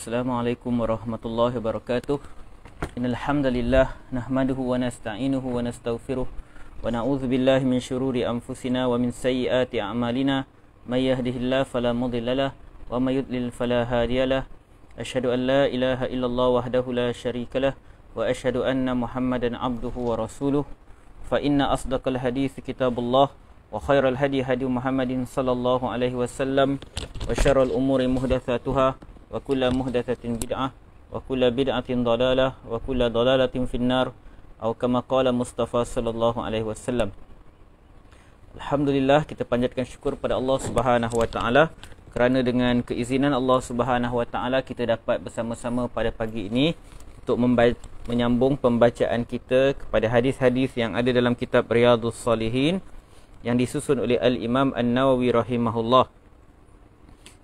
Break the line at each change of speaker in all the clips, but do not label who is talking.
Assalamualaikum warahmatullahi wabarakatuh. Innal hamdalillah nahmaduhu wa nasta'inuhu wa nastaghfiruh wa na'udzu billahi min syururi anfusina wa min sayyiati a'malina may yahdihillahu fala mudhillalah wa may yudlil fala hadiyalah. Asyhadu an la ilaha illallah wahdahu la syarikalah wa asyhadu anna Muhammadan abduhu wa rasuluh. Fa inna asdaqal hadits kitabullah wa khairal hadi hadi Muhammadin sallallahu alaihi wasallam wa syarrul umuri muhdatsatuha wa kullu muhdatsatin bid'ah wa kullu bid'atin dhalalah wa kullu dhalalatin finnar atau kama qala Mustafa sallallahu alaihi wasallam. Alhamdulillah, kita panjatkan syukur pada Allah Subhanahu wa taala kerana dengan keizinan Allah Subhanahu wa taala kita dapat bersama-sama pada pagi ini untuk menyambung pembacaan kita kepada hadis-hadis yang ada dalam kitab Riyadhus Shalihin yang disusun oleh Al-Imam An-Nawawi rahimahullah.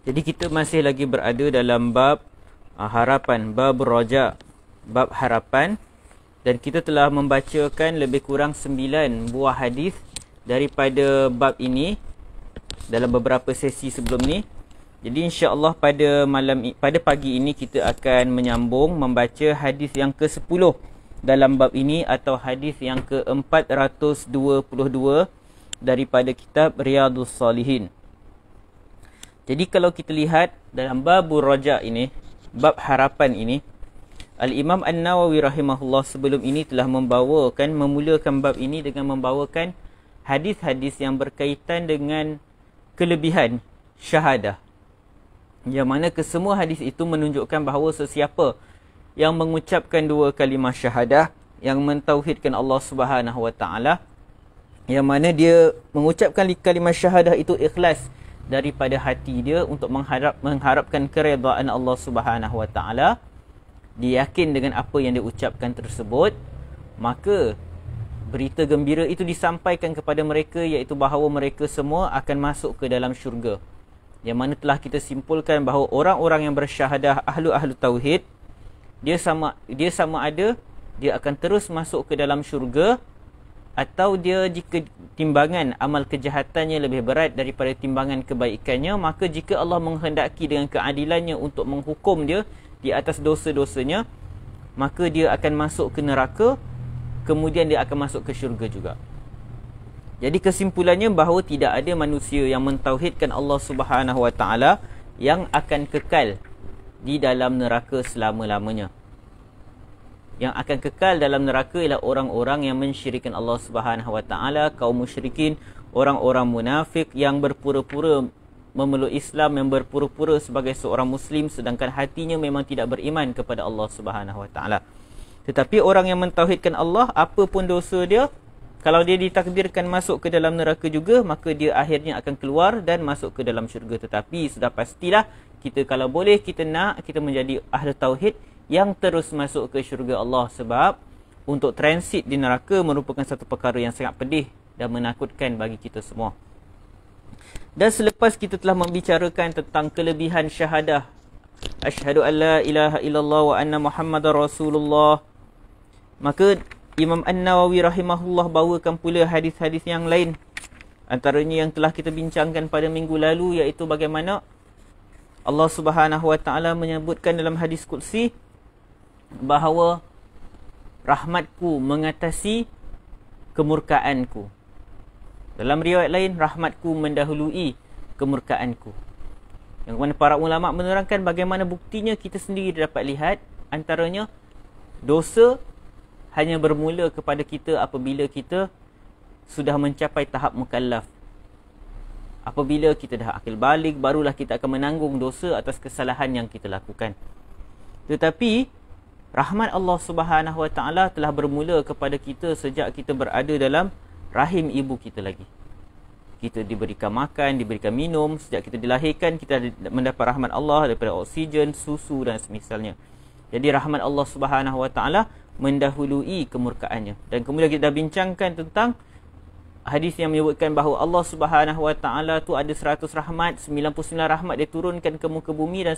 Jadi kita masih lagi berada dalam bab harapan, bab raja, bab harapan, dan kita telah membacakan lebih kurang 9 buah hadis daripada bab ini dalam beberapa sesi sebelum ni. Jadi insya-Allah pada pagi ini kita akan menyambung membaca hadis yang ke-10 dalam bab ini atau hadis yang ke-422 daripada kitab Riyadhus Shalihin. Jadi kalau kita lihat dalam babur raja ini, bab harapan ini, Al-Imam An-Nawawi rahimahullah sebelum ini telah memulakan bab ini dengan membawakan hadis-hadis yang berkaitan dengan kelebihan syahadah. Yang mana kesemua hadis itu menunjukkan bahawa sesiapa yang mengucapkan 2 kalimah syahadah, yang mentauhidkan Allah Subhanahu wa taala, yang mana dia mengucapkan kalimah syahadah itu ikhlas daripada hati dia untuk mengharapkan keredaan Allah Subhanahu wa taala, dia yakin dengan apa yang dia ucapkan tersebut, maka berita gembira itu disampaikan kepada mereka, iaitu bahawa mereka semua akan masuk ke dalam syurga. Yang mana telah kita simpulkan bahawa orang-orang yang bersyahadah ahlu tauhid, dia sama ada dia akan terus masuk ke dalam syurga, atau dia jika timbangan amal kejahatannya lebih berat daripada timbangan kebaikannya, maka jika Allah menghendaki dengan keadilannya untuk menghukum dia di atas dosa-dosanya, maka dia akan masuk ke neraka, kemudian dia akan masuk ke syurga juga. Jadi kesimpulannya bahawa tidak ada manusia yang mentauhidkan Allah Subhanahu wa taala yang akan kekal di dalam neraka selama-lamanya. Yang akan kekal dalam neraka ialah orang-orang yang mensyirikkan Allah Subhanahu wa taala, kaum musyrikin, orang-orang munafik yang berpura-pura memeluk Islam, yang berpura-pura sebagai seorang muslim sedangkan hatinya memang tidak beriman kepada Allah Subhanahu wa taala. Tetapi orang yang mentauhidkan Allah, apa pun dosa dia, kalau dia ditakdirkan masuk ke dalam neraka juga, maka dia akhirnya akan keluar dan masuk ke dalam syurga. Tetapi sudah pastilah kita kalau boleh kita menjadi ahli tauhid yang terus masuk ke syurga Allah, sebab untuk transit di neraka merupakan satu perkara yang sangat pedih dan menakutkan bagi kita semua. Dan selepas kita telah membicarakan tentang kelebihan syahadah, asyhadu an la ilaha illallah wa anna Muhammadar Rasulullah, maka Imam An-Nawawi rahimahullah bawakan pula hadis-hadis yang lain. Antaranya yang telah kita bincangkan pada minggu lalu, iaitu bagaimana Allah Subhanahu wa taala menyebutkan dalam hadis qudsi bahawa rahmatku mengatasi kemurkaanku. Dalam riwayat lain, rahmatku mendahului kemurkaanku. Yang mana para ulama menerangkan bagaimana buktinya kita sendiri dapat lihat, antaranya dosa hanya bermula kepada kita apabila kita sudah mencapai tahap mukallaf. Apabila kita dah akil balik, barulah kita akan menanggung dosa atas kesalahan yang kita lakukan. Tetapi rahmat Allah Subhanahu wa taala telah bermula kepada kita sejak kita berada dalam rahim ibu kita lagi. Kita diberikan makan, diberikan minum, sejak kita dilahirkan kita mendapat rahmat Allah daripada oksigen, susu dan semisalnya. Jadi rahmat Allah Subhanahu wa taala mendahului kemurkaannya. Dan kemudian kita dah bincangkan tentang hadis yang menyebutkan bahawa Allah Subhanahu wa taala tu ada 100 rahmat, 99 rahmat dia turunkan ke muka bumi, dan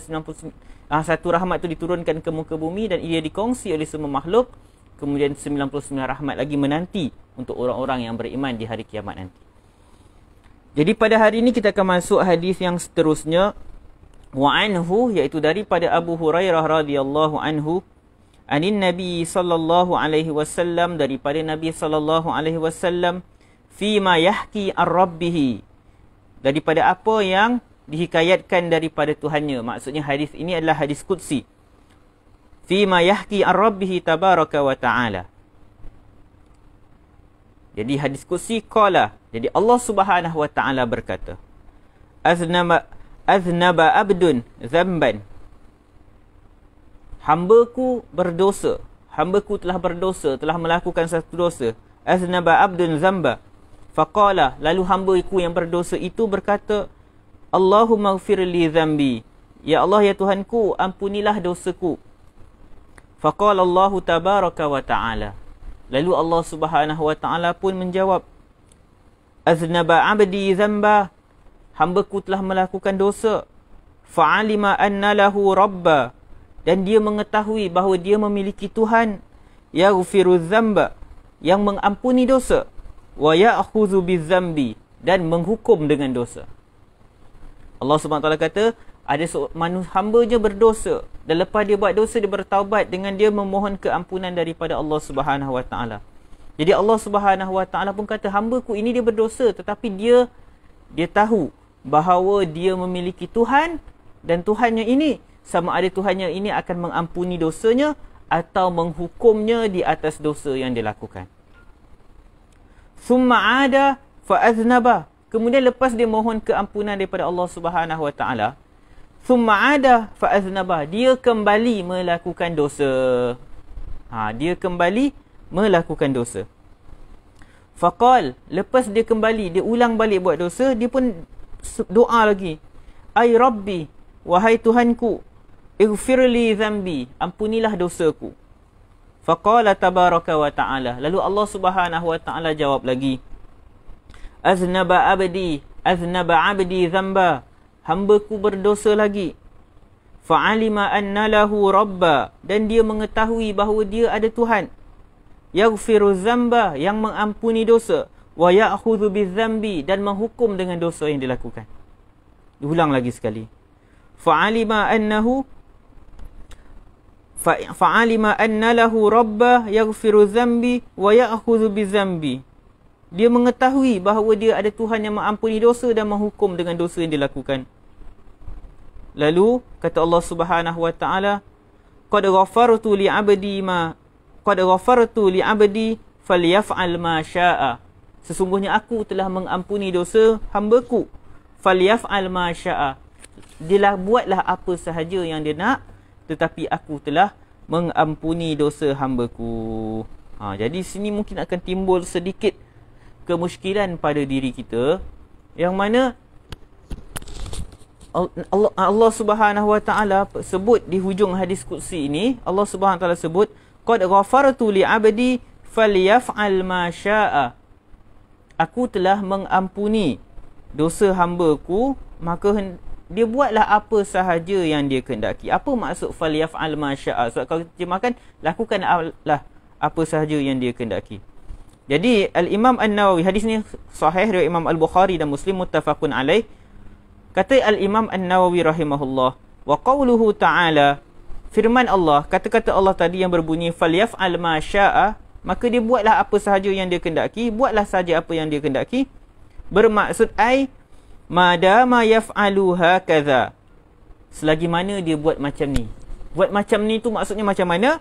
satu rahmat tu diturunkan ke muka bumi dan ia dikongsi oleh semua makhluk. Kemudian 99 rahmat lagi menanti untuk orang-orang yang beriman di hari kiamat nanti. Jadi pada hari ini kita akan masuk hadis yang seterusnya, Wa anhu, iaitu daripada Abu Hurairah radhiyallahu anhu, anin Nabi sallallahu alaihi wasallam, daripada Nabi sallallahu alaihi wasallam, fima yahki ar-rabbih, daripada apa yang dihikayatkan daripada Tuhannya. Maksudnya hadis ini adalah hadis qudsi. Fima yahki ar-rabbih tabaraka wa ta'ala. Jadi hadis qudsi qala, jadi Allah Subhanahu wa ta'ala berkata, aznaba abdun zamban, hambaku berdosa, hambaku telah berdosa, telah melakukan satu dosa. Aznaba abdun zamba, faqala, lalu hambaku yang berdosa itu berkata, Allahumma ighfir li dhanbi, ya Allah, ya Tuhanku, ampunilah dosaku. Faqala Allah tabaraka wa ta'ala, lalu Allah Subhanahu wa ta'ala pun menjawab, aznaba abdi zamba, hambaku telah melakukan dosa. Fa'alima anna lahu rabba, dan dia mengetahui bahawa dia memiliki Tuhan. Yaghfiru dzamba, yang mengampuni dosa. Wa ya'khudhu bidzambi, dan menghukum dengan dosa. Allah SWT kata, ada seorang hamba je berdosa, dan lepas dia buat dosa, dia bertaubat dengan dia memohon keampunan daripada Allah Subhanahu wa ta'ala. Jadi Allah Subhanahu wa ta'ala pun kata, hambaku ini dia berdosa, tetapi dia tahu bahawa dia memiliki Tuhan, dan Tuhannya ini, sama ada Tuhannya ini akan mengampuni dosanya atau menghukumnya di atas dosa yang dia lakukan. Summa ada fa'aznaba, kemudian lepas dia mohon keampunan daripada Allah Subhanahu wa ta'ala, summa ada fa'aznaba, dia kembali melakukan dosa. Dia kembali melakukan dosa. Faqal, lepas dia kembali, dia ulang balik buat dosa, dia pun doa lagi. Ay Rabbi, wahai Tuhanku, ighfirli dhanbi, ampunilah dosaku. Faqala tabaraka wa ta'ala, lalu Allah Subhanahu wa ta'ala jawab lagi, aznaba abdi dhanba, hambaku berdosa lagi. Fa'alima anna lahu rabba, dan dia mengetahui bahawa dia ada Tuhan. Yaghfiru dzamba, yang mengampuni dosa. Wa ya'khudhu bidzambi, dan menghukum dengan dosa yang dilakukan. Diulang lagi sekali. Fa'alima anna lahu rabba yaghfiru dzambi wa ya'khudhu bidzambi. Dia mengetahui bahawa dia ada Tuhan yang mengampuni dosa dan menghukum dengan dosa yang dilakukan. Lalu kata Allah Subhanahu wa ta'ala, qad ghafartu li 'abdi falyaf'al ma syaa. Sesungguhnya aku telah mengampuni dosa hambaku. Falyaf'al ma syaa. Dia buatlah apa sahaja yang dia nak, tetapi aku telah mengampuni dosa hambaku. Jadi sini mungkin akan timbul sedikit kemusykilan pada diri kita, yang mana Allah Subhanahu wa ta'ala sebut di hujung hadis qudsi ini, Allah Subhanahu wa ta'ala sebut, qad ghafartu li 'abdi falyaf'al ma syaa. Aku telah mengampuni dosa hambaku, maka dia buatlah apa sahaja yang dia kehendaki. Apa maksud falyaf'al ma syaa? Sebab kalau terjemahkan, lakukanlah apa sahaja yang dia kehendaki. Jadi Al-Imam An-Nawawi, hadis ni sahih riwayat Imam Al-Bukhari dan Muslim, muttafaqun alaih. Kata Al-Imam An-Nawawi rahimahullah, wa qawluhu ta'ala, firman Allah, kata-kata Allah tadi yang berbunyi falyaf'al ma syaa, maka dia buatlah apa sahaja yang dia kehendaki, buatlah saja apa yang dia kehendaki, bermaksud ai madama yaf'alu hakaza, selagi mana dia buat macam ni. Buat macam ni tu maksudnya macam mana?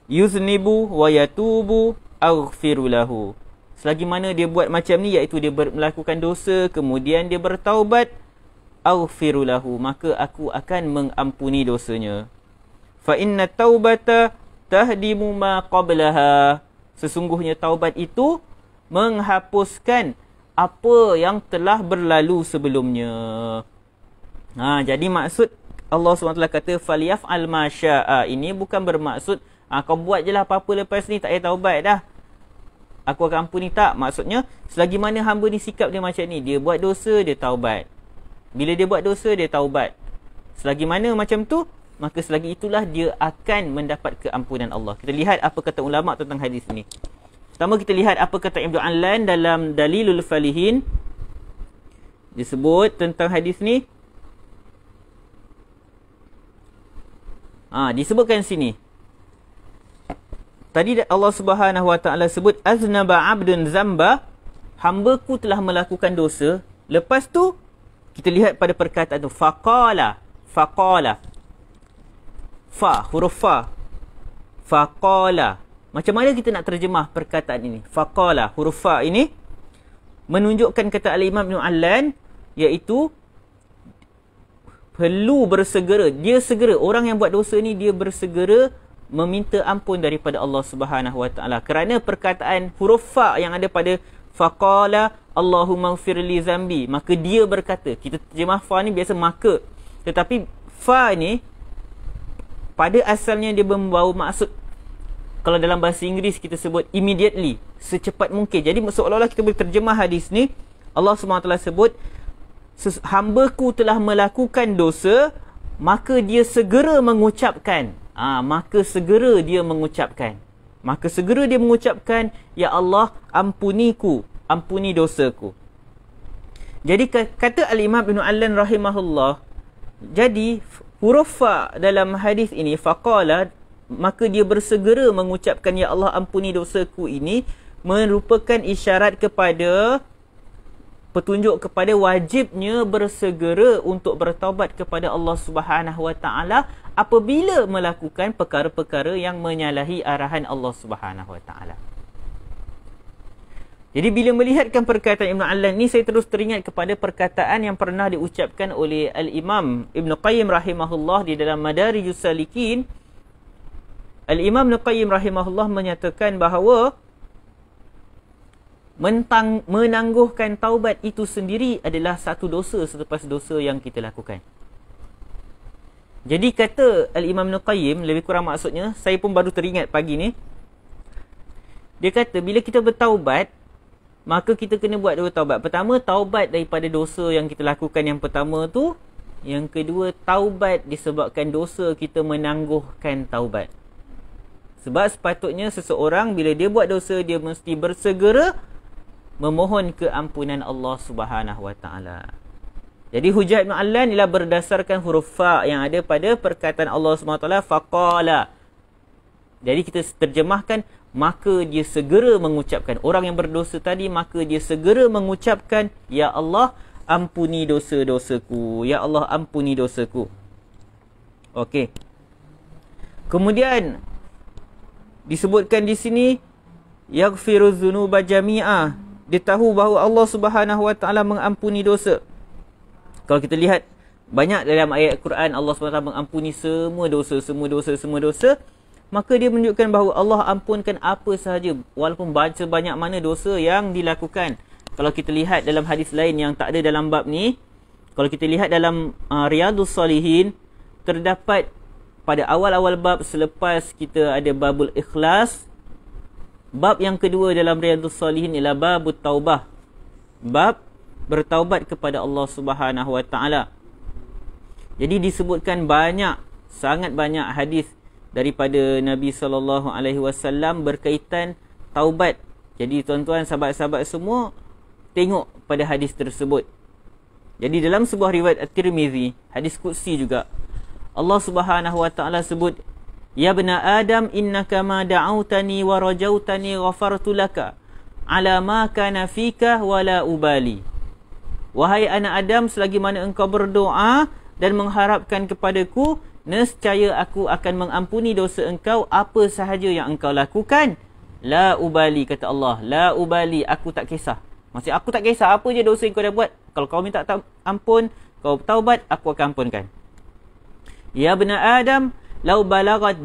Yuznibu wa yatubu aghfiru lahu. Selagi mana dia buat macam ni, iaitu dia melakukan dosa kemudian dia bertaubat, aghfiru lahu, maka aku akan mengampuni dosanya. Fa inna taubata tahdimu ma qablaha, sesungguhnya taubat itu menghapuskan apa yang telah berlalu sebelumnya. Jadi maksud Allah SWT kata falyaf'al ma syaa ini bukan bermaksud kau buat je lah apa-apa lepas ni, tak payah taubat dah, aku akan ampuni. Tak, maksudnya selagi mana hamba ni sikap dia macam ni, dia buat dosa, dia taubat. Bila dia buat dosa, dia taubat. Selagi mana macam tu, maka selagi itulah dia akan mendapat keampunan Allah. Kita lihat apa kata ulama tentang hadis ini. Pertama kita lihat apa kata Ibn Allan dalam Dalilul Falihin. Disebut tentang hadis ni, Disebutkan sini. Tadi Allah Subhanahu Wa Taala sebut aznaba 'abdun zamba, hamba-Ku telah melakukan dosa. Lepas tu kita lihat pada perkataan tu faqala, huruf fa, faqala. Macam mana kita nak terjemah perkataan ini? Faqala, huruf fa ini menunjukkan kata Al-Imam Ibn Allan, iaitu perlu bersegera. Dia segera, orang yang buat dosa ni dia bersegera meminta ampun daripada Allah Subhanahu Wa Taala. Kerana perkataan huruf fa yang ada pada faqala Allahumma ighfirli zambi, maka dia berkata. Kita terjemah fa ni biasa maka, tetapi fa ni pada asalnya dia membawa maksud, kalau dalam bahasa Inggeris kita sebut immediately, secepat mungkin. Jadi seolah-olah kita boleh terjemah hadis ni, Allah SWT sebut hamba-Ku telah melakukan dosa, maka dia segera mengucapkan. Maka segera dia mengucapkan, ya Allah, ampuniku, ampuni dosaku. Jadi kata Al-Imam Ibn Allan rahimahullah, jadi huruf fa dalam hadis ini faqala, maka dia bersegera mengucapkan ya Allah ampuni dosaku, ini merupakan isyarat kepada, petunjuk kepada wajibnya bersegera untuk bertaubat kepada Allah Subhanahu Wa Taala apabila melakukan perkara-perkara yang menyalahi arahan Allah Subhanahu Wa Taala. Jadi bila melihatkan perkataan Ibn Allan ni, saya terus teringat kepada perkataan yang pernah diucapkan oleh Al-Imam Ibn Qayyim rahimahullah di dalam Madarijus Salikin. Al-Imam Ibn Qayyim rahimahullah menyatakan bahawa menangguhkan taubat itu sendiri adalah satu dosa selepas dosa yang kita lakukan. Jadi kata Al-Imam Ibn Qayyim, lebih kurang maksudnya, saya pun baru teringat pagi ni. Dia kata bila kita bertaubat, maka kita kena buat dua taubat. Pertama, taubat daripada dosa yang kita lakukan yang pertama tu. Yang kedua, taubat disebabkan dosa kita menangguhkan taubat. Sebab sepatutnya seseorang bila dia buat dosa, dia mesti bersegera memohon keampunan Allah Subhanahu Wa Taala. Jadi hujah Ibn Allan ialah berdasarkan huruf fa yang ada pada perkataan Allah Subhanahu Wa Taala faqala. Jadi kita terjemahkan, maka dia segera mengucapkan. Orang yang berdosa tadi, maka dia segera mengucapkan, ya Allah ampuni dosa-dosaku, ya Allah ampuni dosaku. Okey. Kemudian disebutkan di sini yaghfiruz dzunuba jami'a. Dia tahu bahawa Allah Subhanahu Wa Taala mengampuni dosa. Kalau kita lihat banyak dalam ayat Quran, Allah SWT mengampuni semua dosa, maka dia menunjukkan bahawa Allah ampunkan apa sahaja, walaupun sebanyak mana dosa yang dilakukan. Kalau kita lihat dalam hadis lain yang tak ada dalam bab ni, kalau kita lihat dalam Riyadus Salihin, terdapat pada awal-awal bab selepas kita ada babul ikhlas, bab yang kedua dalam Riyadus Salihin ialah babut taubah, bab bertaubat kepada Allah Subhanahu Wa Taala. Jadi disebutkan banyak, sangat banyak hadis daripada Nabi SAW berkaitan taubat. Jadi tuan-tuan, sahabat-sahabat semua, tengok pada hadis tersebut. Jadi dalam sebuah riwayat At-Tirmizi, hadis qudsi juga, Allah Subhanahu Wa Taala sebut, ya bna Adam innaka ma da'autani wa rajautani ghafartu laka ala ma kana fika wala ubali. Wahai anak Adam, selagi mana engkau berdoa dan mengharapkan kepadaku, nescaya aku akan mengampuni dosa engkau apa sahaja yang engkau lakukan. La ubali, kata Allah. La ubali, aku tak kisah. Maksudnya aku tak kisah apa je dosa yang kau dah buat. Kalau kau minta ampun, kau taubat, aku akan ampunkan. Ya bna Adam, law balagat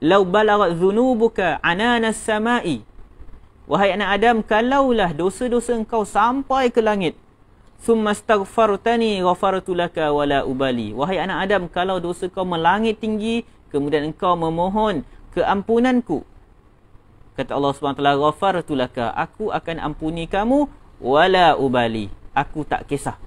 dhunubuka ananas samai. Wahai anak Adam, kalaulah dosa-dosa engkau sampai ke langit, summa astaghfartani ghafartu laka wala ubali. Wahai anak Adam, kalau dosa kau melangit tinggi, kemudian engkau memohon keampunanku, kata Allah SWT, ghafartu laka, aku akan ampuni kamu, wala ubali, aku tak kisah.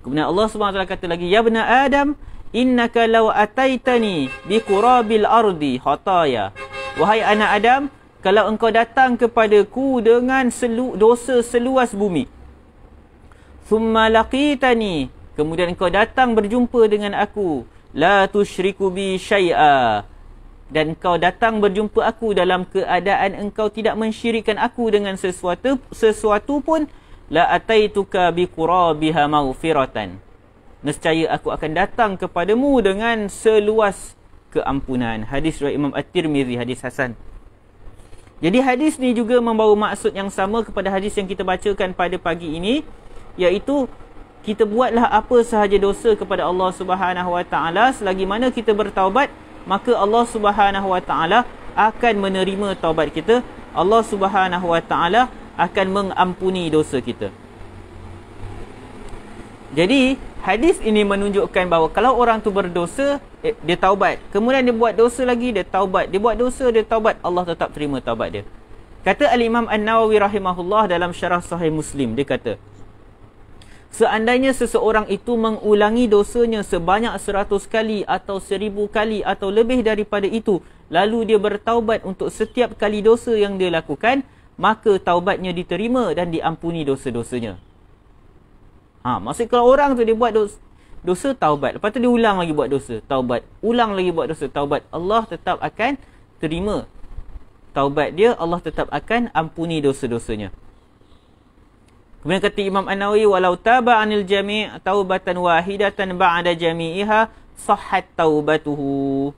Kemudian Allah SWT kata lagi, ya bna Adam innaka law ataitani biqurabil ardi khataya. Wahai anak Adam, kalau engkau datang kepadaku dengan dosa seluas bumi, thumma laqitani, kemudian engkau datang berjumpa dengan aku la tusyriku bi syai'a, dan kau datang berjumpa aku dalam keadaan engkau tidak mensyirikkan aku dengan sesuatu pun, la ataituka bi qurabiha maghfiratan, nescaya aku akan datang kepadamu dengan seluas keampunan. Hadis riwayat Imam At-Tirmizi, hadis hasan. Jadi hadis ni juga membawa maksud yang sama kepada hadis yang kita bacakan pada pagi ini, iaitu kita buatlah apa sahaja dosa kepada Allah Subhanahu Wa Taala, selagi mana kita bertaubat, maka Allah Subhanahu Wa Taala akan menerima taubat kita. Allah Subhanahu Wa Taala akan mengampuni dosa kita. Jadi hadis ini menunjukkan bahawa kalau orang tu berdosa, dia taubat, kemudian dia buat dosa lagi, dia taubat, dia buat dosa, dia taubat, Allah tetap terima taubat dia. Kata Al-Imam An-Nawawi rahimahullah dalam syarah Sahih Muslim, dia kata, seandainya seseorang itu mengulangi dosanya sebanyak 100 kali atau 1000 kali atau lebih daripada itu, lalu dia bertaubat untuk setiap kali dosa yang dia lakukan, maka taubatnya diterima dan diampuni dosa-dosanya. Maksud kalau orang tu dia buat dosa, taubat, lepas tu dia ulang lagi buat dosa, taubat, ulang lagi buat dosa, taubat, Allah tetap akan terima taubat dia, Allah tetap akan ampuni dosa-dosanya. Kemudian kata Imam An-Nawawi, walau taba 'anil jami' taubatan wahidatan ba'da jami'iha sahhat taubatuhu.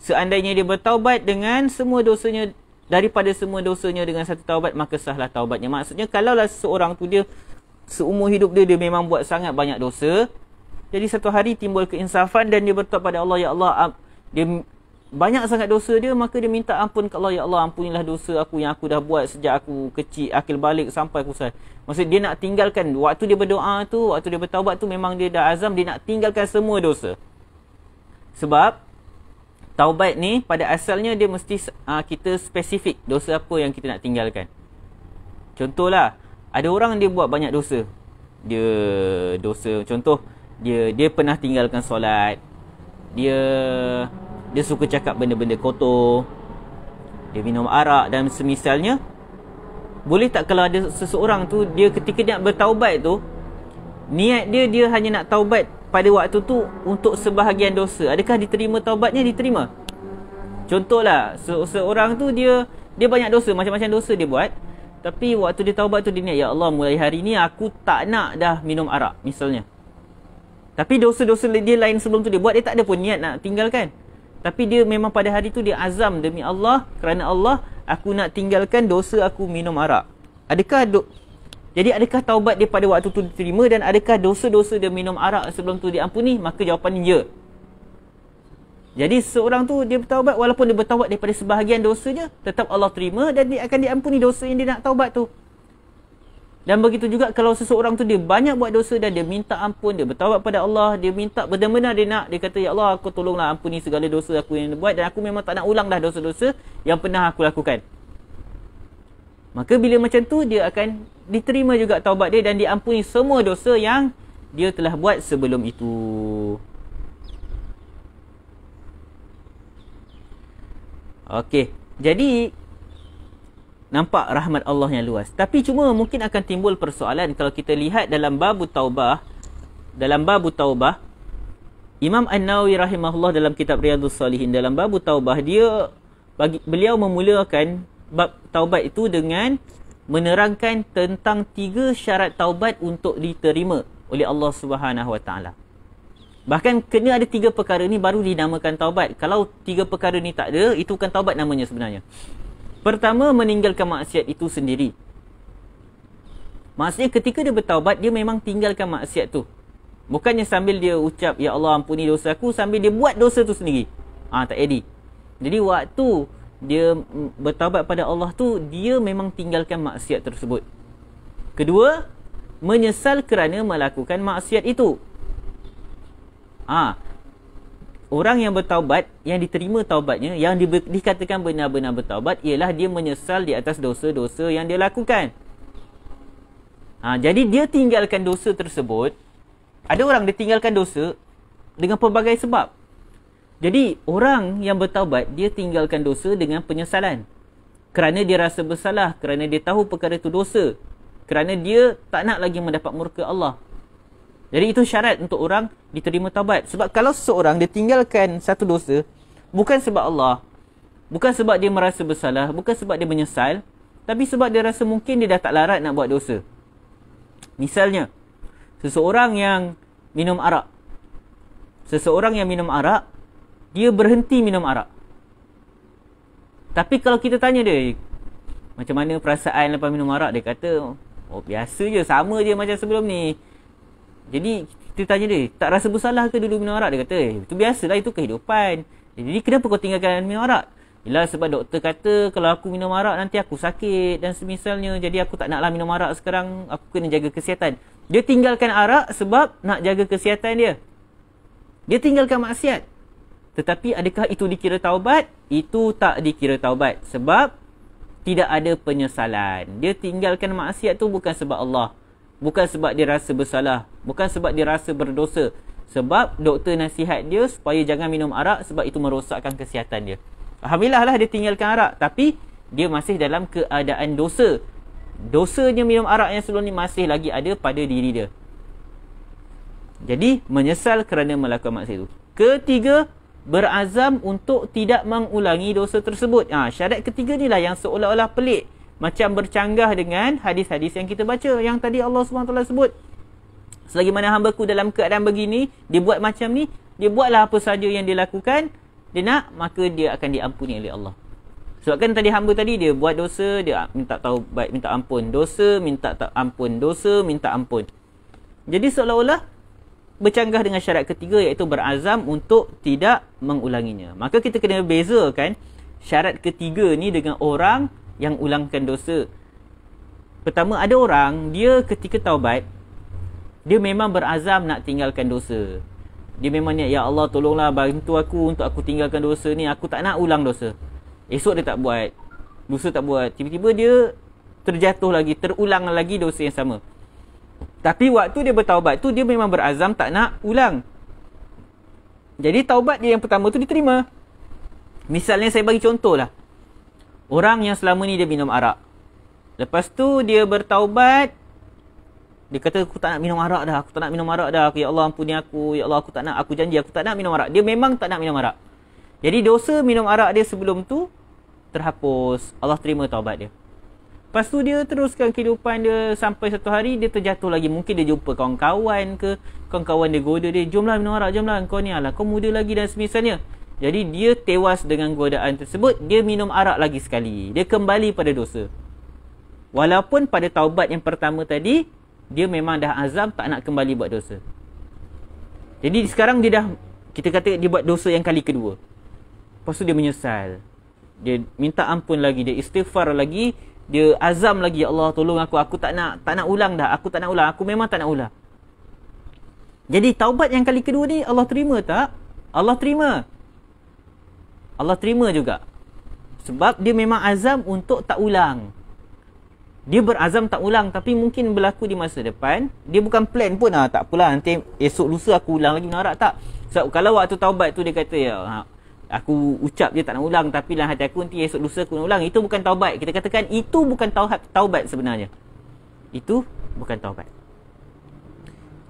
Seandainya dia bertaubat dengan semua dosanya, daripada semua dosanya dengan satu taubat, maka sahlah taubatnya. Maksudnya kalaulah seorang tu dia seumur hidup dia memang buat sangat banyak dosa, jadi satu hari timbul keinsafan dan dia bertaubat pada Allah, ya Allah, dia banyak sangat dosa dia, maka dia minta ampun ke Allah, ya Allah, ampunilah dosa aku yang aku dah buat sejak aku kecil, akil balik sampai aku besar. Maksud dia nak tinggalkan, waktu dia berdoa tu, waktu dia bertaubat tu, memang dia dah azam dia nak tinggalkan semua dosa. Sebab taubat ni pada asalnya dia mesti kita spesifik dosa apa yang kita nak tinggalkan. Contohlah, ada orang dia buat banyak dosa. Dia dosa, contoh dia pernah tinggalkan solat. Dia suka cakap benda-benda kotor. Dia minum arak dan semisalnya. Boleh tak kalau ada seseorang tu, dia ketika dia nak bertaubat tu, niat dia hanya nak taubat pada waktu tu untuk sebahagian dosa, adakah diterima taubatnya? Diterima. Contohlah, seorang tu dia banyak dosa, macam-macam dosa dia buat, tapi waktu dia taubat tu dia niat, ya Allah, mulai hari ni aku tak nak dah minum arak misalnya. Tapi dosa-dosa dia lain sebelum tu dia buat, dia tak ada pun niat nak tinggalkan. Tapi dia memang pada hari tu dia azam, demi Allah, kerana Allah, aku nak tinggalkan dosa aku minum arak. Jadi adakah taubat dia pada waktu tu diterima, dan adakah dosa-dosa dia minum arak sebelum tu diampuni? Maka jawapannya ya. Jadi seorang tu dia bertaubat, walaupun dia bertaubat daripada sebahagian dosanya, tetap Allah terima dan dia akan diampuni dosa yang dia nak taubat tu. Dan begitu juga kalau seseorang tu dia banyak buat dosa dan dia minta ampun, dia bertaubat pada Allah, dia minta benar-benar dia kata, ya Allah, aku tolonglah ampuni segala dosa aku yang dia buat, dan aku memang tak nak ulang dah dosa-dosa yang pernah aku lakukan. Maka bila macam tu, dia akan diterima juga taubat dia dan diampuni semua dosa yang dia telah buat sebelum itu. Okey, jadi nampak rahmat Allah yang luas. Tapi cuma mungkin akan timbul persoalan kalau kita lihat dalam bab taubah. Dalam bab taubah, Imam An-Nawawi rahimahullah dalam kitab Riyadhus Salihin, dalam bab taubah, beliau memulakan bab taubat itu dengan menerangkan tentang 3 syarat taubat untuk diterima oleh Allah Subhanahu Wa Taala. Bahkan kena ada 3 perkara ni baru dinamakan taubat. Kalau 3 perkara ni tak ada, itu bukan taubat namanya sebenarnya. Pertama, meninggalkan maksiat itu sendiri. Maksudnya ketika dia bertaubat, dia memang tinggalkan maksiat tu. Bukannya sambil dia ucap, ya Allah, ampuni dosa aku, sambil dia buat dosa tu sendiri. Tak jadi. Jadi waktu dia bertaubat pada Allah tu, dia memang tinggalkan maksiat tersebut. Kedua, menyesal kerana melakukan maksiat itu. Orang yang bertaubat, yang diterima taubatnya, yang dikatakan benar-benar bertaubat, ialah dia menyesal di atas dosa-dosa yang dia lakukan. Jadi dia tinggalkan dosa tersebut. Ada orang dia tinggalkan dosa dengan pelbagai sebab. Jadi orang yang bertaubat, dia tinggalkan dosa dengan penyesalan. Kerana dia rasa bersalah, kerana dia tahu perkara itu dosa, kerana dia tak nak lagi mendapat murka Allah. Jadi itu syarat untuk orang diterima taubat. Sebab kalau seseorang dia tinggalkan satu dosa, bukan sebab Allah, bukan sebab dia merasa bersalah, bukan sebab dia menyesal, tapi sebab dia rasa mungkin dia dah tak larat nak buat dosa. Misalnya, seseorang yang minum arak. Seseorang yang minum arak, dia berhenti minum arak. Tapi kalau kita tanya dia, macam mana perasaan lepas minum arak? Dia kata, oh biasa je, sama je macam sebelum ni. Jadi kita tanya dia, tak rasa bersalah ke dulu minum arak? Dia kata, itu biasalah, itu kehidupan. Jadi kenapa kau tinggalkan minum arak? Yelah, sebab doktor kata kalau aku minum arak nanti aku sakit dan semisalnya. Jadi aku tak naklah minum arak sekarang, aku kena jaga kesihatan. Dia tinggalkan arak sebab nak jaga kesihatan dia. Dia tinggalkan maksiat. Tetapi adakah itu dikira taubat? Itu tak dikira taubat. Sebab tidak ada penyesalan. Dia tinggalkan maksiat tu bukan sebab Allah. Bukan sebab dia rasa bersalah. Bukan sebab dia rasa berdosa. Sebab doktor nasihat dia supaya jangan minum arak sebab itu merosakkan kesihatan dia. Alhamdulillah lah dia tinggalkan arak. Tapi dia masih dalam keadaan dosa. Dosanya minum arak yang sebelum ni masih lagi ada pada diri dia. Jadi menyesal kerana melakukan maksiat itu. Ketiga, berazam untuk tidak mengulangi dosa tersebut. Syarat ketiga ni lah yang seolah-olah pelik. Macam bercanggah dengan hadis-hadis yang kita baca. Yang tadi Allah SWT sebut. Selagi mana hamba-Ku dalam keadaan begini, dia buat macam ni, dia buatlah apa saja yang dia lakukan, dia nak, maka dia akan diampuni oleh Allah. Sebab kan tadi hamba tadi, dia buat dosa, dia minta taubat, minta ampun. Dosa, minta ampun. Dosa, minta ampun. Jadi seolah-olah bercanggah dengan syarat ketiga, iaitu berazam untuk tidak mengulanginya. Maka kita kena bezakan syarat ketiga ni dengan orang yang ulangkan dosa. Pertama, ada orang, dia ketika taubat, dia memang berazam nak tinggalkan dosa. Dia memang niat, ya Allah tolonglah bantu aku untuk aku tinggalkan dosa ni, aku tak nak ulang dosa. Esok dia tak buat, lusa tak buat, tiba-tiba dia terjatuh lagi, terulang lagi dosa yang sama. Tapi waktu dia bertaubat tu, dia memang berazam tak nak ulang. Jadi taubat dia yang pertama tu diterima. Misalnya saya bagi contoh lah, orang yang selama ni dia minum arak, lepas tu dia bertaubat, dia kata aku tak nak minum arak dah, aku tak nak minum arak dah, ya Allah ampuni aku, ya Allah aku tak nak, aku janji aku tak nak minum arak. Dia memang tak nak minum arak. Jadi dosa minum arak dia sebelum tu terhapus, Allah terima taubat dia. Lepas tu dia teruskan kehidupan dia sampai satu hari dia terjatuh lagi. Mungkin dia jumpa kawan-kawan ke, kawan-kawan dia goda dia, jomlah minum arak, jomlah, kau ni alah, kau muda lagi dan semisalnya. Jadi dia tewas dengan godaan tersebut, dia minum arak lagi sekali. Dia kembali pada dosa. Walaupun pada taubat yang pertama tadi, dia memang dah azam tak nak kembali buat dosa. Jadi sekarang dia dah, kita kata dia buat dosa yang kali kedua. Lepas tu dia menyesal. Dia minta ampun lagi, dia istighfar lagi, dia azam lagi, ya Allah tolong aku tak nak ulang dah, aku tak nak ulang, aku memang tak nak ulang. Jadi taubat yang kali kedua ni Allah terima tak? Allah terima. Allah terima juga. Sebab dia memang azam untuk tak ulang. Dia berazam tak ulang, tapi mungkin berlaku di masa depan. Dia bukan plan pun, tak apalah nanti esok lusa aku ulang lagi minum arak, tak. Sebab kalau waktu taubat tu dia kata, ya aku ucap dia tak nak ulang, tapi dalam hati aku nanti esok lusa aku nak ulang. Itu bukan taubat. Kita katakan itu bukan taubat sebenarnya. Itu bukan taubat.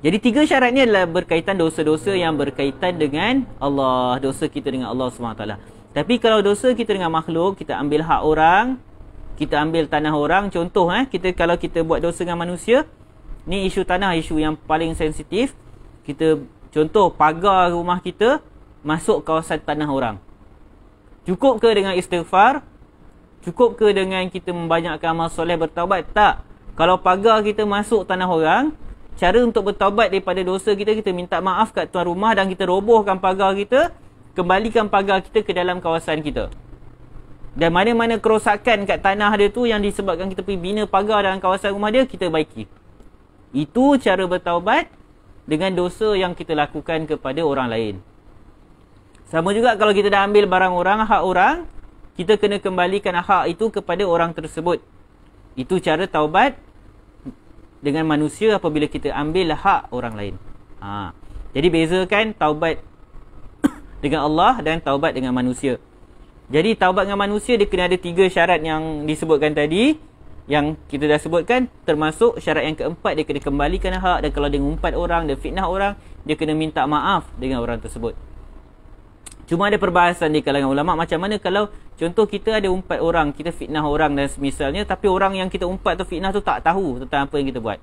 Jadi tiga syarat ni adalah berkaitan dosa-dosa yang berkaitan dengan Allah. Dosa kita dengan Allah SWT. Tapi kalau dosa kita dengan makhluk, kita ambil hak orang, kita ambil tanah orang. Contoh, kalau kita buat dosa dengan manusia, ni isu tanah, isu yang paling sensitif. Kita contoh pagar rumah kita masuk kawasan tanah orang. Cukup ke dengan istighfar? Cukup ke dengan kita membanyakkan amal soleh bertaubat? Tak. Kalau pagar kita masuk tanah orang, cara untuk bertaubat daripada dosa kita, kita minta maaf kat tuan rumah dan kita robohkan pagar kita, kembalikan pagar kita ke dalam kawasan kita. Dan mana-mana kerosakan kat tanah dia tu yang disebabkan kita pergi bina pagar dalam kawasan rumah dia, kita baiki. Itu cara bertaubat dengan dosa yang kita lakukan kepada orang lain. Sama juga kalau kita dah ambil barang orang, hak orang, kita kena kembalikan hak itu kepada orang tersebut. Itu cara taubat dengan manusia apabila kita ambil hak orang lain. Jadi bezakan taubat dengan Allah dan taubat dengan manusia. Jadi taubat dengan manusia dia kena ada tiga syarat yang disebutkan tadi. yang kita dah sebutkan, termasuk syarat yang keempat, dia kena kembalikan hak, dan kalau dia ngumpat orang, dia fitnah orang, dia kena minta maaf dengan orang tersebut. Cuma ada perbahasan di kalangan ulama, macam mana kalau contoh kita ada umpat orang, kita fitnah orang dan semisalnya, tapi orang yang kita umpat tu fitnah tu tak tahu tentang apa yang kita buat.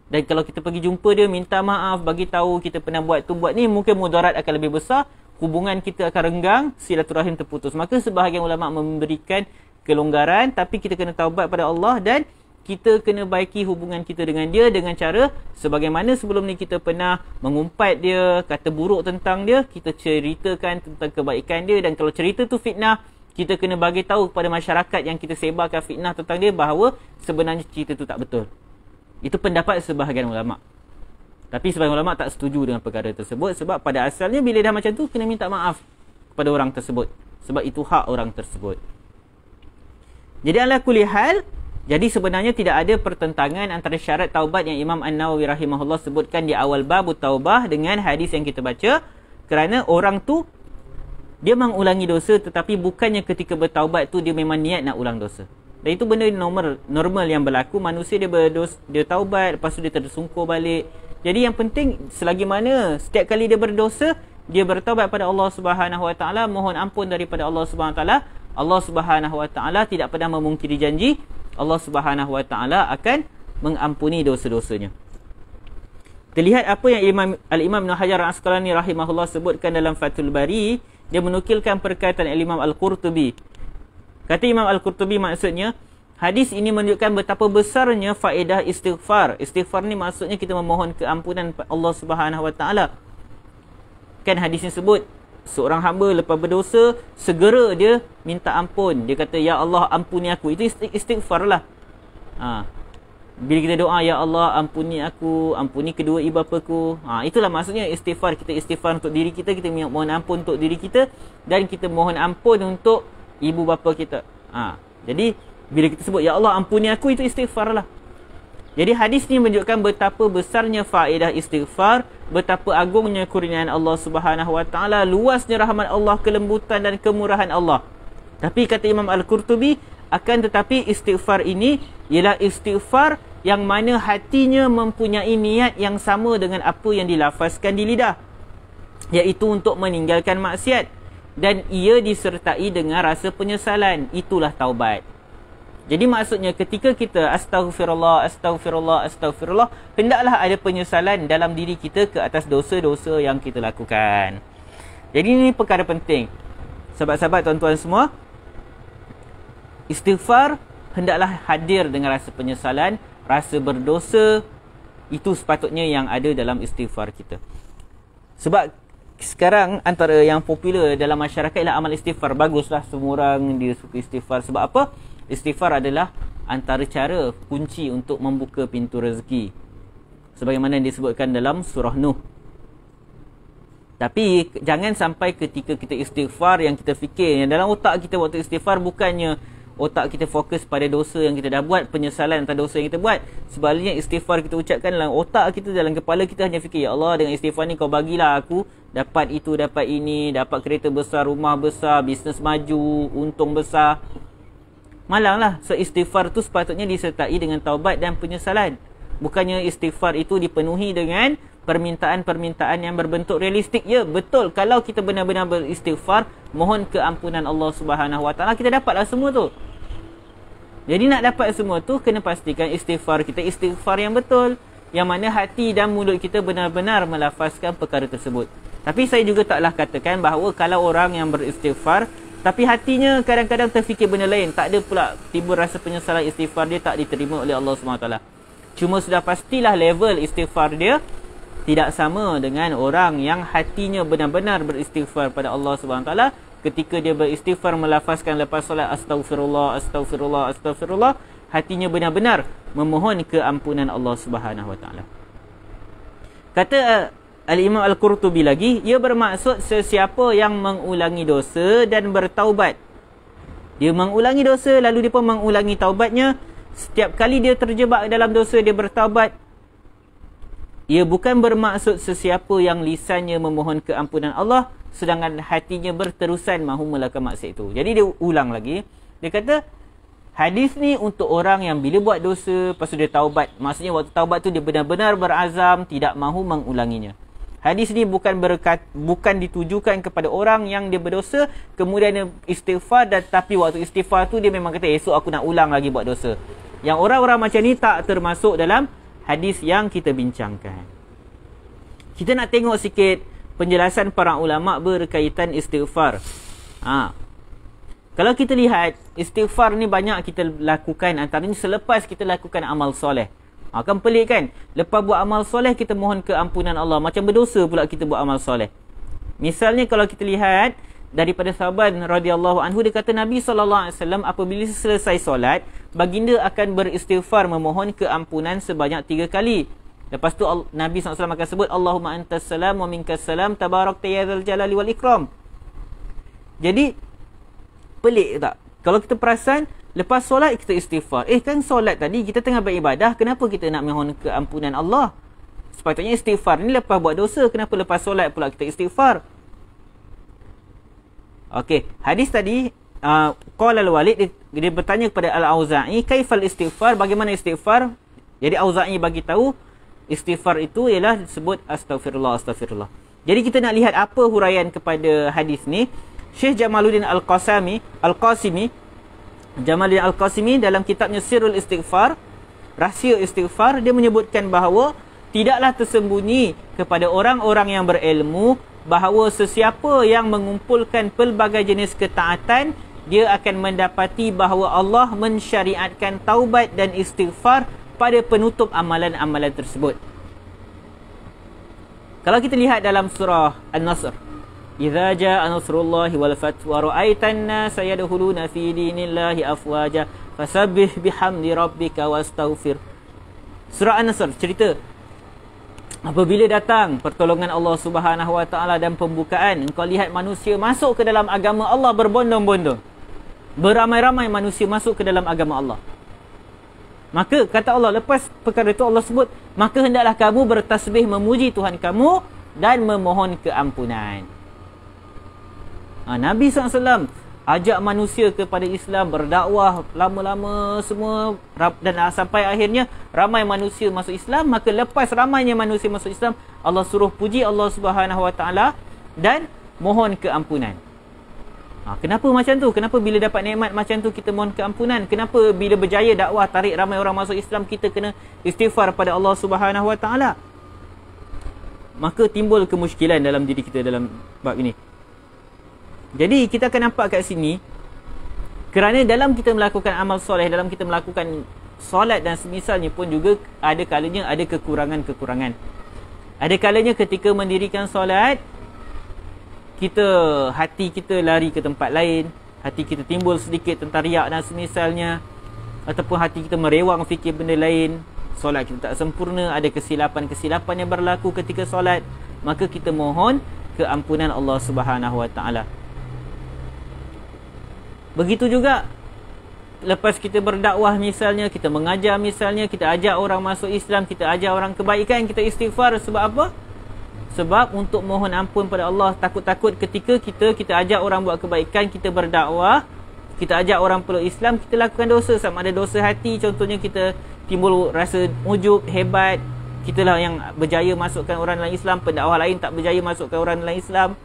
Dan kalau kita pergi jumpa dia, minta maaf, bagi tahu kita pernah buat tu, buat ni, mungkin mudarat akan lebih besar, hubungan kita akan renggang, silaturahim terputus. Maka sebahagian ulama memberikan kelonggaran, tapi kita kena taubat pada Allah dan kita kena baiki hubungan kita dengan dia dengan cara sebagaimana sebelum ni kita pernah mengumpat dia, kata buruk tentang dia, kita ceritakan tentang kebaikan dia, dan kalau cerita tu fitnah, kita kena bagi tahu kepada masyarakat yang kita sebarkan fitnah tentang dia bahawa sebenarnya cerita tu tak betul. Itu pendapat sebahagian ulama. Tapi sebahagian ulama tak setuju dengan perkara tersebut, sebab pada asalnya bila dah macam tu kena minta maaf kepada orang tersebut, sebab itu hak orang tersebut. Jadi ala kulli hal, jadi sebenarnya tidak ada pertentangan antara syarat taubat yang Imam An-Nawawi rahimahullah sebutkan di awal bab taubah dengan hadis yang kita baca, kerana orang tu dia mengulangi dosa, tetapi bukannya ketika bertaubat tu dia memang niat nak ulang dosa. Dan itu benda normal yang berlaku. Manusia dia dia taubat, lepas tu dia tersungkur balik. Jadi yang penting selagi mana setiap kali dia berdosa, dia bertaubat pada Allah Subhanahu Wa Taala, mohon ampun daripada Allah Subhanahu Wa Taala. Allah Subhanahu Wa Taala tidak pernah memungkiri janji. Allah Subhanahu Wa Taala akan mengampuni dosa-dosanya. Terlihat apa yang Al-Imam Ibn Hajar Al-Asqalani rahimahullah sebutkan dalam Fathul Bari. Dia menukilkan perkataan Al-Imam Al-Qurtubi. Kata Imam Al-Qurtubi, maksudnya hadis ini menunjukkan betapa besarnya faedah istighfar. Istighfar ni maksudnya kita memohon keampunan Allah Subhanahu Wa Taala. Kan hadis ini sebut, seorang hamba lepas berdosa, segera dia minta ampun. Dia kata, ya Allah ampuni aku. Itu istighfar lah. Bila kita doa, ya Allah ampuni aku, ampuni kedua ibu bapaku. Itulah maksudnya istighfar. Kita istighfar untuk diri kita, kita mohon ampun untuk diri kita, dan kita mohon ampun untuk ibu bapa kita. Jadi bila kita sebut, ya Allah ampuni aku, itu istighfar lah. Jadi hadis ni menunjukkan betapa besarnya faedah istighfar, betapa agungnya kurniaan Allah Subhanahu Wa Taala, luasnya rahmat Allah, kelembutan dan kemurahan Allah. Tapi kata Imam Al-Qurtubi, akan tetapi istighfar ini ialah istighfar yang mana hatinya mempunyai niat yang sama dengan apa yang dilafazkan di lidah, iaitu untuk meninggalkan maksiat, dan ia disertai dengan rasa penyesalan. Itulah taubat. Jadi maksudnya ketika kita astaghfirullah, astaghfirullah, astaghfirullah, hendaklah ada penyesalan dalam diri kita ke atas dosa-dosa yang kita lakukan. Jadi ini perkara penting. Sahabat-sahabat, tuan-tuan semua, istighfar hendaklah hadir dengan rasa penyesalan, rasa berdosa. Itu sepatutnya yang ada dalam istighfar kita. Sebab sekarang antara yang popular dalam masyarakat ialah amal istighfar. Baguslah, semua orang dia suka istighfar. Sebab apa? Istighfar adalah antara cara kunci untuk membuka pintu rezeki, sebagaimana yang disebutkan dalam surah Nuh. Tapi jangan sampai ketika kita istighfar yang kita fikir, yang dalam otak kita waktu istighfar bukannya otak kita fokus pada dosa yang kita dah buat, penyesalan atas dosa yang kita buat. Sebaliknya istighfar kita ucapkan dalam otak kita, dalam kepala kita hanya fikir, ya Allah dengan istighfar ni kau bagilah aku dapat itu, dapat ini, dapat kereta besar, rumah besar, bisnes maju, untung besar. Malanglah. So istighfar tu sepatutnya disertai dengan taubat dan penyesalan. Bukannya istighfar itu dipenuhi dengan permintaan-permintaan yang berbentuk realistik. Ya, betul. Kalau kita benar-benar beristighfar, mohon keampunan Allah Subhanahu Wa Taala, kita dapatlah semua tu. Jadi nak dapat semua tu, kena pastikan istighfar kita istighfar yang betul, yang mana hati dan mulut kita benar-benar melafazkan perkara tersebut. Tapi saya juga taklah katakan bahawa kalau orang yang beristighfar tapi hatinya kadang-kadang terfikir benda lain, tak ada pula timbul rasa penyesalan, istighfar dia tak diterima oleh Allah SWT. Cuma sudah pastilah level istighfar dia tidak sama dengan orang yang hatinya benar-benar beristighfar pada Allah SWT. Ketika dia beristighfar melafazkan lepas solat, astaghfirullah, astaghfirullah, astaghfirullah, hatinya benar-benar memohon keampunan Allah SWT. Kata Al-Imam Al-Qurtubi lagi, ia bermaksud sesiapa yang mengulangi dosa dan bertaubat. Dia mengulangi dosa, lalu dia pun mengulangi taubatnya. Setiap kali dia terjebak dalam dosa, dia bertaubat. Ia bukan bermaksud sesiapa yang lisannya memohon keampunan Allah, sedangkan hatinya berterusan mahu melakukan maksiat itu. Jadi dia ulang lagi. Dia kata, Hadis ni untuk orang yang bila buat dosa, lepas tu dia taubat. Maksudnya waktu taubat tu dia benar-benar berazam tidak mahu mengulanginya. Hadis ni bukan ditujukan kepada orang yang dia berdosa, kemudian dia istighfar, dan tapi waktu istighfar tu dia memang kata esok aku nak ulang lagi buat dosa. Yang orang-orang macam ni tak termasuk dalam hadis yang kita bincangkan. Kita nak tengok sikit penjelasan para ulama berkaitan istighfar. Kalau kita lihat, istighfar ni banyak kita lakukan, antaranya selepas kita lakukan amal soleh. Kan pelik kan? Lepas buat amal soleh, kita mohon keampunan Allah. Macam berdosa pula kita buat amal soleh. Misalnya kalau kita lihat, daripada sahabat radhiyallahu anhu, dia kata Nabi SAW apabila selesai solat, baginda akan beristighfar memohon keampunan sebanyak 3 kali. Lepas tu Nabi SAW akan sebut, Allahumma antas salam wa minkas salam, tabarakta ya dzal jalali wal ikram. Jadi, pelik tak? Kalau kita perasan, lepas solat kita istighfar. Kan solat tadi kita tengah beribadah, kenapa kita nak mohon keampunan Allah? Sepatutnya istighfar ni lepas buat dosa, kenapa lepas solat pula kita istighfar? Okey, hadis tadi qala al-Walid, dia bertanya kepada Al-Auza'i, kaifal istighfar, bagaimana istighfar? Jadi Auza'i bagi tahu istighfar itu ialah disebut astaghfirullah, astaghfirullah. Jadi kita nak lihat apa huraian kepada hadis ni. Syekh Jamaluddin Al-Qasimi dalam kitabnya Sirrul Istighfar, Rahsia Istighfar, dia menyebutkan bahawa tidaklah tersembunyi kepada orang-orang yang berilmu bahawa sesiapa yang mengumpulkan pelbagai jenis ketaatan, dia akan mendapati bahawa Allah mensyariatkan taubat dan istighfar pada penutup amalan-amalan tersebut. Kalau kita lihat dalam surah An-Nasr, Idza jaa nasrullahi wal fathu wa ra'aitan nasa yadkhuluna fi dinillahi afwaja fasabbih bihamdi rabbika wastaghfir. Surah An-Nasr cerita apabila datang pertolongan Allah Subhanahu wa taala dan pembukaan, engkau lihat manusia masuk ke dalam agama Allah berbondong-bondong. Beramai-ramai manusia masuk ke dalam agama Allah. Maka kata Allah, lepas perkara itu Allah sebut, maka hendaklah kamu bertasbih memuji Tuhan kamu dan memohon keampunan. Nabi SAW ajak manusia kepada Islam, berdakwah lama-lama semua, dan sampai akhirnya ramai manusia masuk Islam. Maka lepas ramainya manusia masuk Islam, Allah suruh puji Allah Subhanahu wa taala dan mohon keampunan. Kenapa macam tu? Kenapa bila dapat nikmat macam tu kita mohon keampunan? Kenapa bila berjaya dakwah tarik ramai orang masuk Islam kita kena istighfar pada Allah Subhanahu wa taala? Maka timbul kemusykilan dalam diri kita dalam bab ini. Jadi kita akan nampak kat sini, kerana dalam kita melakukan amal soleh, dalam kita melakukan solat dan semisalnya pun juga ada kalanya ada kekurangan-kekurangan. Ada kalanya ketika mendirikan solat, hati kita lari ke tempat lain, hati kita timbul sedikit tentang riak dan semisalnya, ataupun hati kita merewang fikir benda lain, solat kita tak sempurna, ada kesilapan-kesilapan yang berlaku ketika solat, maka kita mohon keampunan Allah Subhanahu wa taala. Begitu juga lepas kita berdakwah misalnya, kita mengajar misalnya, kita ajak orang masuk Islam, kita ajak orang kebaikan, kita istighfar sebab apa? Sebab untuk mohon ampun pada Allah. Takut-takut ketika kita ajak orang buat kebaikan, kita berdakwah, kita ajak orang peluk Islam, kita lakukan dosa, sama ada dosa hati, contohnya kita timbul rasa ujub, hebat, kitalah yang berjaya masukkan orang dalam Islam, pendakwah lain tak berjaya masukkan orang dalam Islam,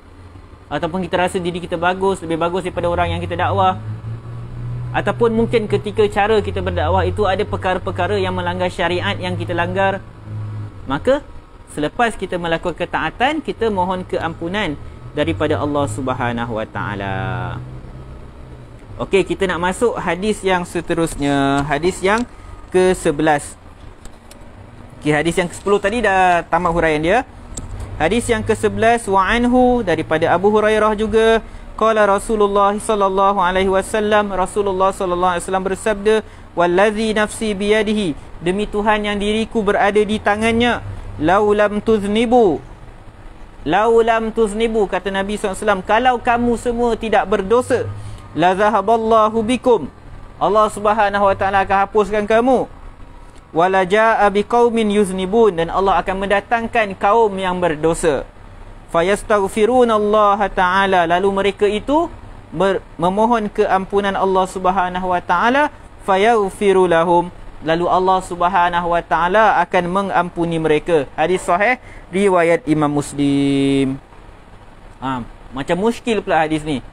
ataupun kita rasa diri kita bagus, lebih bagus daripada orang yang kita dakwah, ataupun mungkin ketika cara kita berdakwah itu ada perkara-perkara yang melanggar syariat yang kita langgar, maka selepas kita melakukan ketaatan, kita mohon keampunan daripada Allah Subhanahu wa taala. Okey, kita nak masuk hadis yang seterusnya, hadis yang ke-11. Okey, hadis yang ke-10 tadi dah tamat huraian dia. Hadis yang ke-11, wa anhu, daripada Abu Hurairah juga, qala Rasulullah sallallahu alaihi wasallam, Rasulullah sallallahu alaihi wasallam bersabda, wallazi nafsi biyadihi, demi Tuhan yang diriku berada di tangannya, laulam tuznibu, kata Nabi SAW, kalau kamu semua tidak berdosa, la zahaballahu bikum, Allah Subhanahu wa taala akan hapuskan kamu, wala jaa biqaumin yuznibun, dan Allah akan mendatangkan kaum yang berdosa, fayastaghfirunallaha taala, lalu mereka itu memohon keampunan Allah Subhanahu wa taala, fayaghfiru lahum, lalu Allah Subhanahu wa taala akan mengampuni mereka. Hadis sahih riwayat Imam Muslim. Macam muskil pula hadis ni.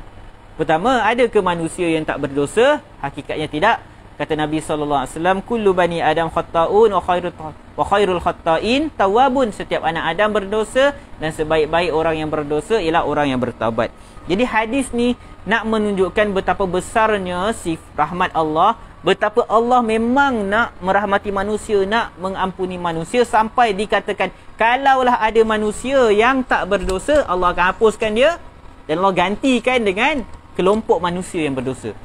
Pertama, ada ke manusia yang tak berdosa? Hakikatnya tidak. Kata Nabi SAW, kullu bani Adam khatta'un wa khairul khatta'in tawabun. Setiap anak Adam berdosa dan sebaik-baik orang yang berdosa ialah orang yang bertaubat. Jadi hadis ni nak menunjukkan betapa besarnya rahmat Allah, betapa Allah memang nak merahmati manusia, nak mengampuni manusia, sampai dikatakan kalaulah ada manusia yang tak berdosa, Allah akan hapuskan dia dan Allah gantikan dengan kelompok manusia yang berdosa.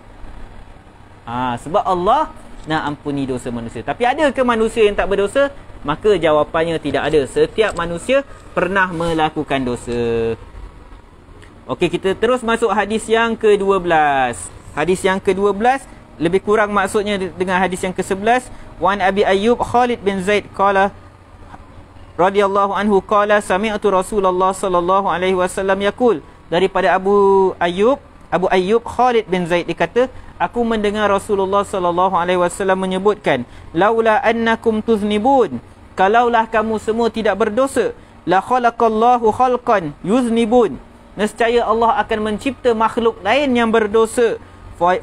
Sebab Allah nak ampuni dosa manusia. Tapi ada ke manusia yang tak berdosa? Maka jawapannya tidak ada. Setiap manusia pernah melakukan dosa. Okey, kita terus masuk hadis yang ke-12. Hadis yang ke-12 lebih kurang maksudnya dengan hadis yang ke-11. Wan Abi Ayyub Khalid bin Zaid qala radhiyallahu anhu qala sami'tu Rasulullah sallallahu alaihi wasallam yaqul. Daripada Abu Ayyub Khalid bin Zaid dikata, aku mendengar Rasulullah sallallahu alaihi wasallam menyebutkan, laula annakum tuznibun, kalaulah kamu semua tidak berdosa, la khalaqallahu khalqan yuznibun, nescaya Allah akan mencipta makhluk lain yang berdosa,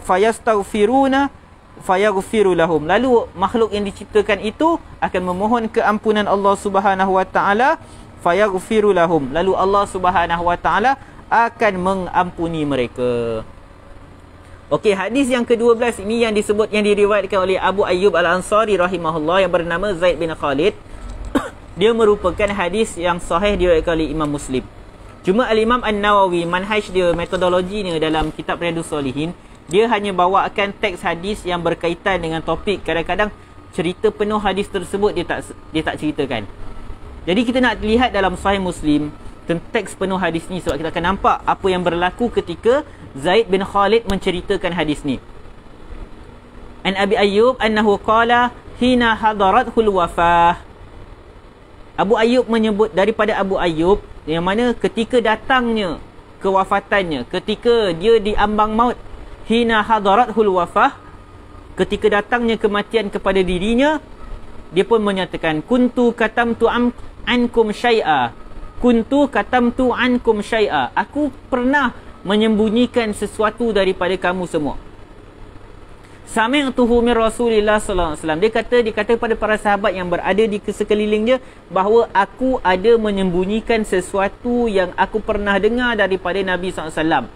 fayastaghfiruna fayaghfiru lahum, lalu makhluk yang diciptakan itu akan memohon keampunan Allah Subhanahu wa taala, fayaghfiru lahum, lalu Allah Subhanahu wa taala akan mengampuni mereka. Okey, hadis yang ke-12 ini yang diriwayatkan oleh Abu Ayyub Al-Ansari rahimahullah yang bernama Zaid bin Khalid. Dia merupakan hadis yang sahih diriwayatkan oleh Imam Muslim. Cuma Al-Imam An-Nawawi, manhaj dia, metodologinya dalam kitab Riyadhus Shalihin, dia hanya bawakan teks hadis yang berkaitan dengan topik. Kadang-kadang cerita penuh hadis tersebut dia tak ceritakan. Jadi kita nak lihat dalam Sahih Muslim teks penuh hadis ni, sebab kita akan nampak apa yang berlaku ketika Zaid bin Khalid menceritakan hadis ni. An Abi Ayyub annahu qala hina hadarathul wafah. Abu Ayyub menyebut daripada Abu Ayyub yang mana ketika datangnya kewafatannya, ketika dia di ambang maut, hina hadarathul wafah, ketika datangnya kematian kepada dirinya, dia pun menyatakan kuntu katamtu ankum syai'a, kuntu katamtu ankum syai'a, aku pernah menyembunyikan sesuatu daripada kamu semua. Sami'tuhu min Rasulillah sallallahu alaihi wasallam, dia kata pada para sahabat yang berada di sekeliling dia bahawa aku ada menyembunyikan sesuatu yang aku pernah dengar daripada Nabi sallallahu alaihi wasallam.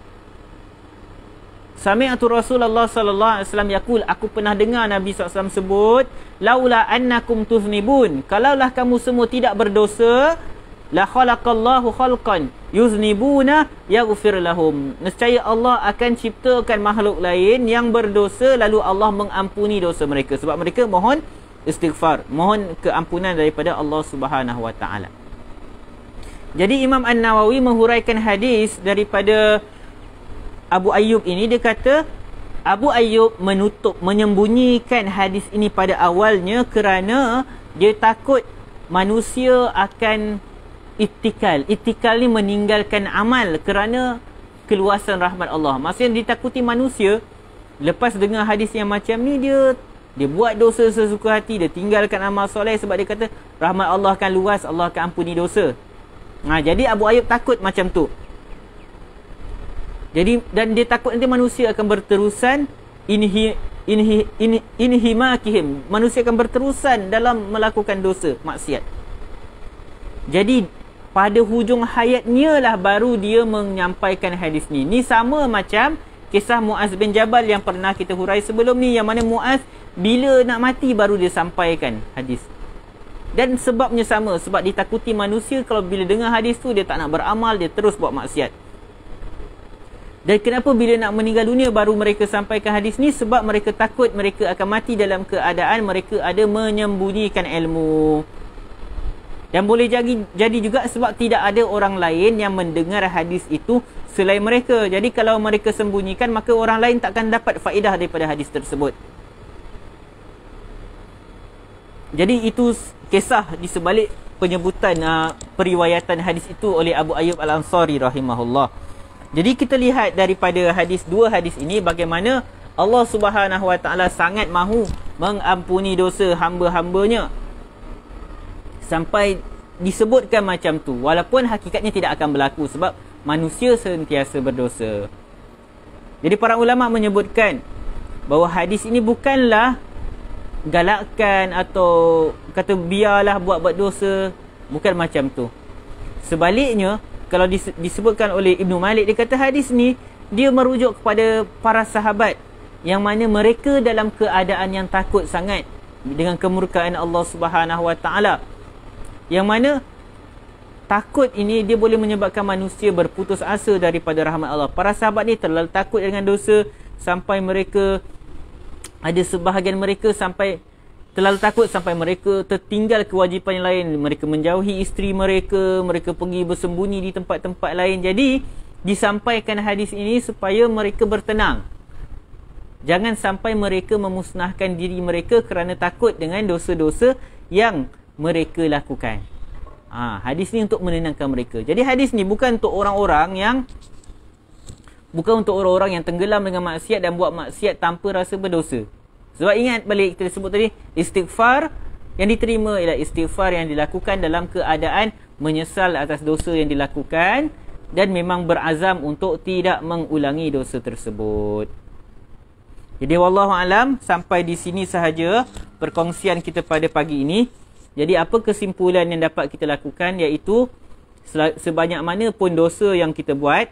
Sami'tu Rasulullah sallallahu alaihi wasallam yaqul, aku pernah dengar Nabi sallallahu alaihi wasallam sebut, laula annakum tuznibun, kalaulah kamu semua tidak berdosa, la khalaqallahu khalqan yuznibuna yaghfir lahum, nescaya Allah akan ciptakan makhluk lain yang berdosa lalu Allah mengampuni dosa mereka, sebab mereka mohon istighfar, mohon keampunan daripada Allah Subhanahu wa taala. Jadi Imam An-Nawawi menghuraikan hadis daripada Abu Ayyub ini. Dia kata Abu Ayyub menyembunyikan hadis ini pada awalnya kerana dia takut manusia akan ittikal. Ittikal ni meninggalkan amal kerana keluasan rahmat Allah. Maksudnya ditakuti manusia lepas dengar hadis yang macam ni, dia buat dosa sesuka hati, dia tinggalkan amal soleh sebab dia kata rahmat Allah akan luas, Allah akan ampuni dosa. Jadi Abu Ayyub takut macam tu. Jadi dan dia takut nanti manusia akan berterusan inhimakihim, manusia akan berterusan dalam melakukan dosa maksiat. Jadi pada hujung hayatnya lah baru dia menyampaikan hadis ni. Ni sama macam kisah Muaz bin Jabal yang pernah kita hurai sebelum ni, yang mana Muaz bila nak mati baru dia sampaikan hadis. Dan sebabnya sama, sebab ditakuti manusia kalau bila dengar hadis tu dia tak nak beramal, dia terus buat maksiat. Dan kenapa bila nak meninggal dunia baru mereka sampaikan hadis ni? Sebab mereka takut mereka akan mati dalam keadaan mereka ada menyembunyikan ilmu. Dan boleh jadi juga sebab tidak ada orang lain yang mendengar hadis itu selain mereka. Jadi kalau mereka sembunyikan, maka orang lain takkan dapat faedah daripada hadis tersebut. Jadi itu kisah di sebalik penyebutan periwayatan hadis itu oleh Abu Ayyub Al-Ansari rahimahullah. Jadi kita lihat daripada dua hadis ini bagaimana Allah Subhanahu Wa Taala sangat mahu mengampuni dosa hamba-hambanya. Sampai disebutkan macam tu, walaupun hakikatnya tidak akan berlaku sebab manusia sentiasa berdosa. Jadi para ulama menyebutkan bahawa hadis ini bukanlah galakkan atau kata biarlah buat dosa, bukan macam tu. Sebaliknya, kalau disebutkan oleh Ibnu Malik, dia kata hadis ni dia merujuk kepada para sahabat yang mana mereka dalam keadaan yang takut sangat dengan kemurkaan Allah Subhanahu Wa Taala. Yang mana takut ini dia boleh menyebabkan manusia berputus asa daripada rahmat Allah. Para sahabat ni terlalu takut dengan dosa sampai mereka, ada sebahagian mereka sampai terlalu takut sampai mereka tertinggal kewajipan yang lain. Mereka menjauhi isteri mereka, mereka pergi bersembunyi di tempat-tempat lain. Jadi disampaikan hadis ini supaya mereka bertenang. Jangan sampai mereka memusnahkan diri mereka kerana takut dengan dosa-dosa yang mereka lakukan. Hadis ni untuk menenangkan mereka. Jadi hadis ni bukan untuk orang-orang yang tenggelam dengan maksiat dan buat maksiat tanpa rasa berdosa. Sebab ingat balik kita sebut tadi, istighfar yang diterima ialah istighfar yang dilakukan dalam keadaan menyesal atas dosa yang dilakukan dan memang berazam untuk tidak mengulangi dosa tersebut. Jadi wallahu alam, sampai di sini sahaja perkongsian kita pada pagi ini. Jadi apa kesimpulan yang dapat kita lakukan, iaitu sebanyak mana pun dosa yang kita buat,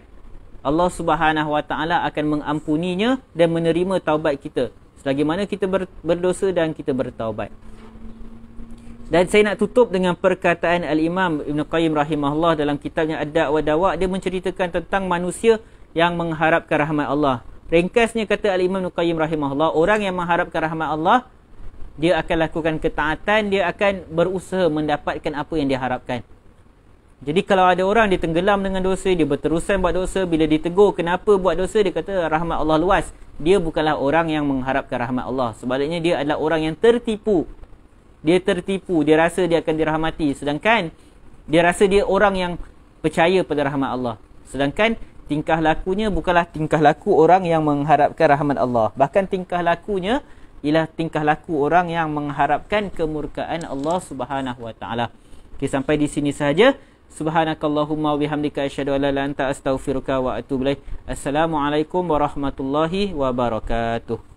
Allah Subhanahu Wa Taala akan mengampuninya dan menerima taubat kita selagi mana kita berdosa dan kita bertaubat. Dan saya nak tutup dengan perkataan Al-Imam Ibn Qayyim rahimahullah dalam kitabnya Ad-Da' wa Dawa'. Dia menceritakan tentang manusia yang mengharapkan rahmat Allah. Ringkasnya kata Al-Imam Ibn Qayyim rahimahullah, orang yang mengharapkan rahmat Allah, dia akan lakukan ketaatan, dia akan berusaha mendapatkan apa yang dia harapkan. Jadi kalau ada orang dia tenggelam dengan dosa, dia berterusan buat dosa, bila ditegur kenapa buat dosa, dia kata rahmat Allah luas. Dia bukanlah orang yang mengharapkan rahmat Allah. Sebaliknya dia adalah orang yang tertipu. Dia tertipu, dia rasa dia akan dirahmati, sedangkan dia rasa dia orang yang percaya pada rahmat Allah. Sedangkan tingkah lakunya bukanlah tingkah laku orang yang mengharapkan rahmat Allah. Bahkan tingkah lakunya ialah tingkah laku orang yang mengharapkan kemurkaan Allah Subhanahu Wa Taala. Okay, sampai di sini sahaja. Subhanakallahumma wa bihamdika asyhadu an la ilaha illa anta astaghfiruka wa atubu ilaik. Assalamualaikum warahmatullahi wabarakatuh.